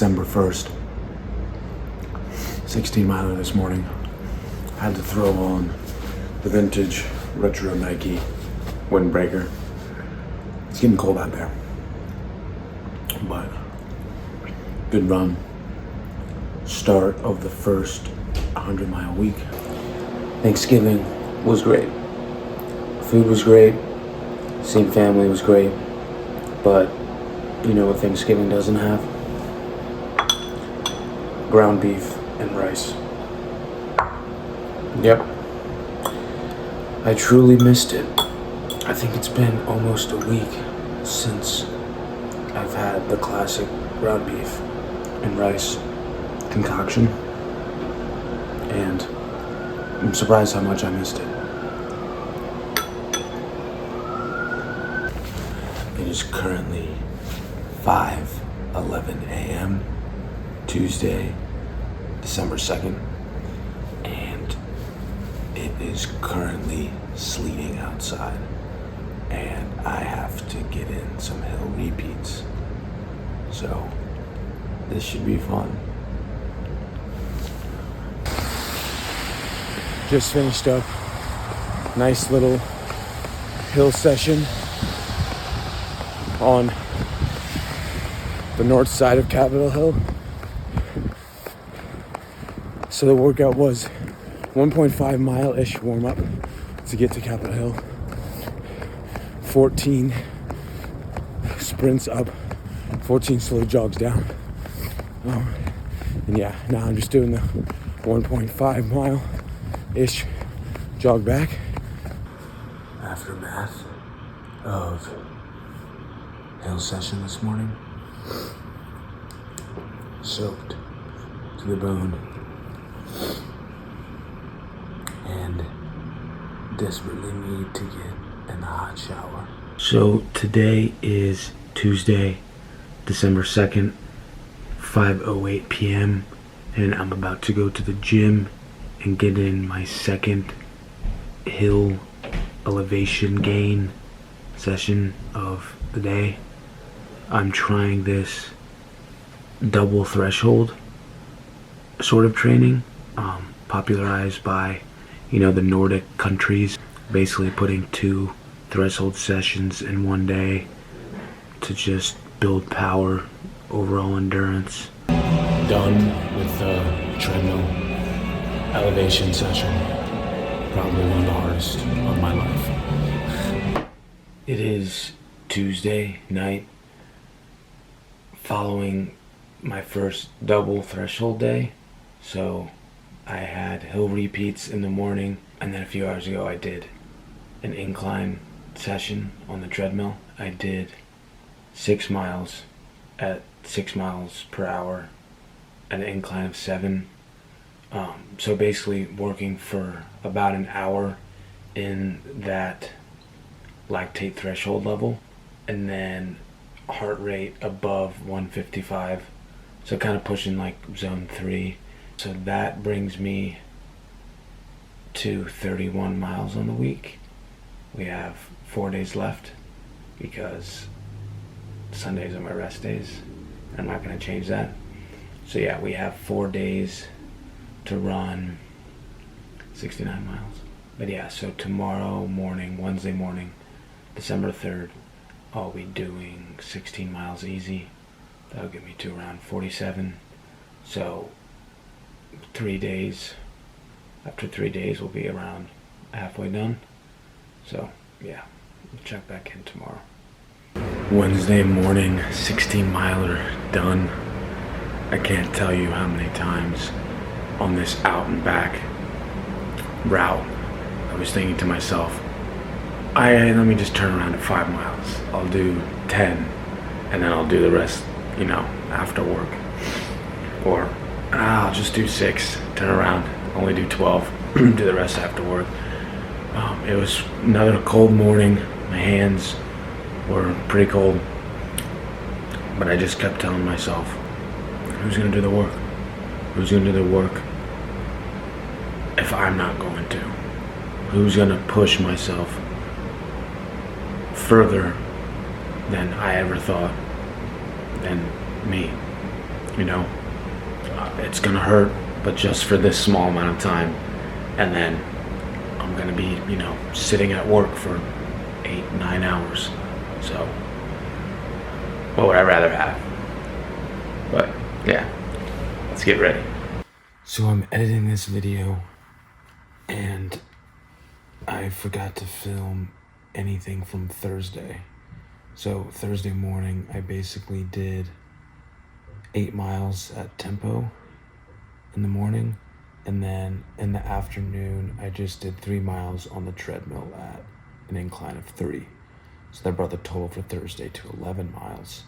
December 1st. 16 miler this morning. Had to throw on the vintage retro Nike windbreaker. It's getting cold out there, but good run. Start of the first 100-mile week. Thanksgiving was great. Food was great. Seeing family was great. But you know what Thanksgiving doesn't have? Ground beef and rice. Yep. I truly missed it. I think it's been almost a week since I've had the classic ground beef and rice concoction, and I'm surprised how much I missed it. It is currently 5:11 a.m. Tuesday, December 2nd, and it is currently sleeting outside, and I have to get in some hill repeats, so this should be fun. Just finished up nice little hill session on the north side of Capitol Hill. So the workout was 1.5 mile-ish warm-up to get to Capitol Hill. 14 sprints up, 14 slow jogs down. And yeah, now I'm just doing the 1.5 mile-ish jog back. Aftermath of hill session this morning. Soaked to the bone and desperately need to get in the hot shower. So today is Tuesday, December 2nd, 5:08 p.m. and I'm about to go to the gym and get in my second hill elevation gain session of the day. I'm trying this double threshold sort of training, popularized by, the Nordic countries, basically putting 2 threshold sessions in one day to just build power, overall endurance. Done with the treadmill elevation session. Probably one of the hardest of my life. It is Tuesday night, following my first double threshold day. So I had hill repeats in the morning, and then a few hours ago I did an incline session on the treadmill. I did 6 miles at 6 miles per hour, an incline of 7. So basically working for about an hour in that lactate threshold level, and then heart rate above 155, so kind of pushing like zone 3. So that brings me to 31 miles on the week. We have 4 days left because Sundays are my rest days. I'm not going to change that. So yeah, we have 4 days to run 69 miles. But yeah, so tomorrow morning, Wednesday morning, December 3rd, I'll be doing 16 miles easy. That'll get me to around 47. So 3 days. After 3 days, we'll be around halfway done. So yeah, we'll check back in tomorrow. Wednesday morning, 16 miler done. I can't tell you how many times on this out and back route I was thinking to myself, let me just turn around at 5 miles. I'll do 10 and then I'll do the rest, after work. Or I'll just do 6, turn around, only do 12, do the rest after work. It was another cold morning. My hands were pretty cold, but I just kept telling myself, who's gonna do the work? Who's gonna do the work if I'm not going to? Who's gonna push myself further than I ever thought than me? you know, it's gonna hurt, but just for this small amount of time. And then I'm gonna be, sitting at work for 8, 9 hours. So, what would I rather have? But yeah, let's get ready. So I'm editing this video and I forgot to film anything from Thursday. So Thursday morning, I basically did 8 miles at tempo in the morning. And then in the afternoon, I just did 3 miles on the treadmill at an incline of 3. So that brought the total for Thursday to 11 miles.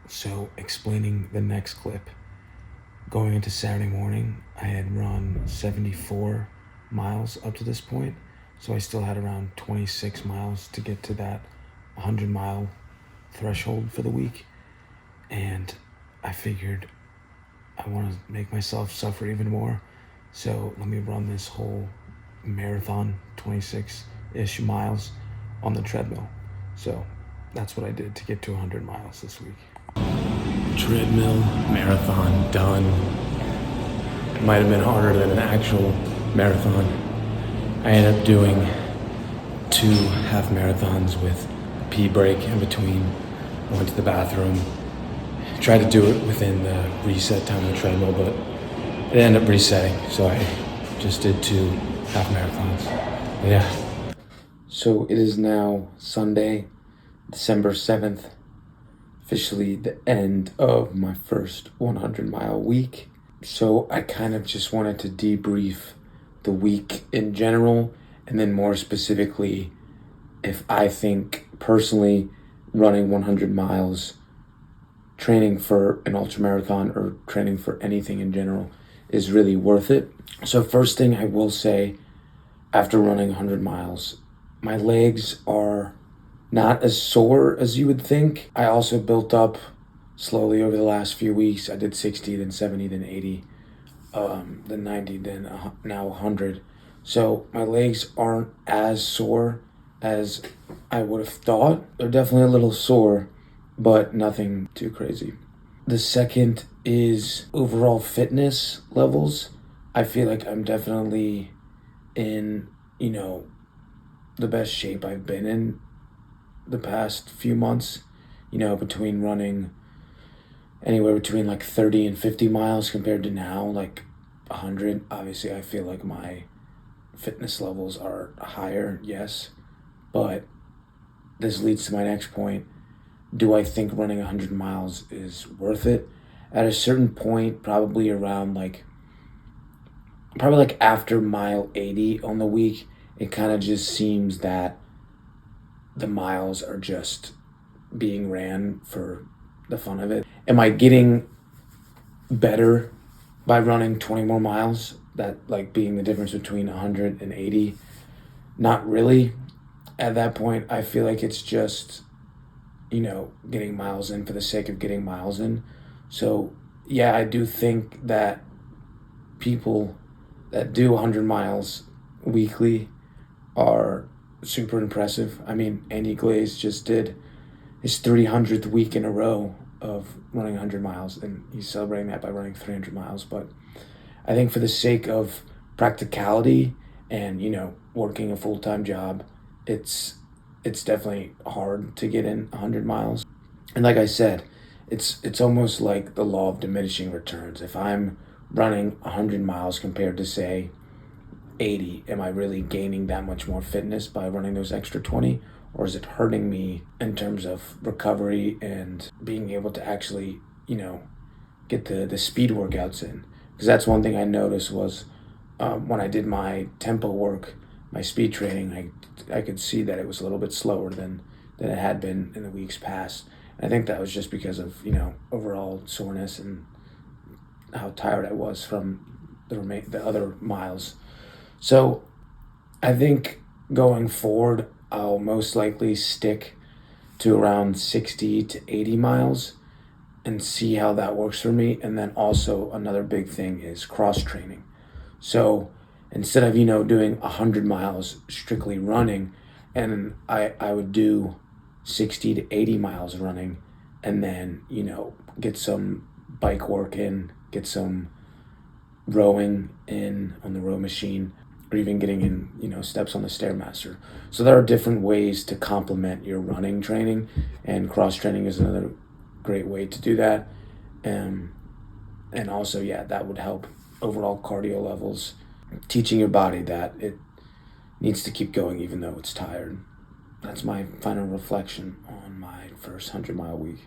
So explaining the next clip, going into Saturday morning, I had run 74 miles up to this point. So I still had around 26 miles to get to that 100-mile threshold for the week. And I figured I want to make myself suffer even more. So let me run this whole marathon, 26-ish miles on the treadmill. So that's what I did to get to 100 miles this week. Treadmill marathon done. It might have been harder than an actual marathon. I ended up doing 2 half marathons with a pee break in between. Went to the bathroom. Tried to do it within the reset time of the treadmill, but it ended up resetting. So I just did 2 half marathons. But yeah. So it is now Sunday, December 7th. Officially the end of my first 100-mile week. So I kind of just wanted to debrief the week in general, and then more specifically, if I think personally running 100 miles, training for an ultramarathon or training for anything in general is really worth it. So first thing I will say, after running 100 miles, my legs are not as sore as you would think. I also built up slowly over the last few weeks. I did 60, then 70, then 80, then 90, then now 100. So my legs aren't as sore as I would have thought. They're definitely a little sore, but nothing too crazy. The second is overall fitness levels. I feel like I'm definitely in, the best shape I've been in the past few months, between running anywhere between like 30 and 50 miles compared to now, like 100. Obviously, I feel like my fitness levels are higher, yes, but this leads to my next point. Do I think running 100 miles is worth it? At a certain point, probably after mile 80 on the week, it kind of just seems that the miles are just being ran for the fun of it. Am I getting better by running 20 more miles? That being the difference between 100 and 80? Not really. At that point, I feel like it's just, getting miles in for the sake of getting miles in. So yeah, I do think that people that do 100 miles weekly are super impressive. I mean, Andy Glaze just did his 300th week in a row of running 100 miles, and he's celebrating that by running 300 miles. But I think for the sake of practicality and, working a full-time job, it's definitely hard to get in 100 miles. And like I said, it's almost like the law of diminishing returns. If I'm running 100 miles compared to, say, 80, am I really gaining that much more fitness by running those extra 20? Or is it hurting me in terms of recovery and being able to actually, get the speed workouts in? Because that's one thing I noticed was when I did my tempo work, my speed training, I could see that it was a little bit slower than it had been in the weeks past. And I think that was just because of, overall soreness and how tired I was from the other miles. So I think going forward, I'll most likely stick to around 60 to 80 miles. and see how that works for me. And then also another big thing is cross training. So instead of, doing 100 miles strictly running, and I would do 60 to 80 miles running, and then, get some bike work in, get some rowing in on the row machine, or even getting in, steps on the Stairmaster. So there are different ways to complement your running training, and cross training is another great way to do that. And also, yeah, that would help overall cardio levels, teaching your body that it needs to keep going even though it's tired. That's my final reflection on my first 100-mile week.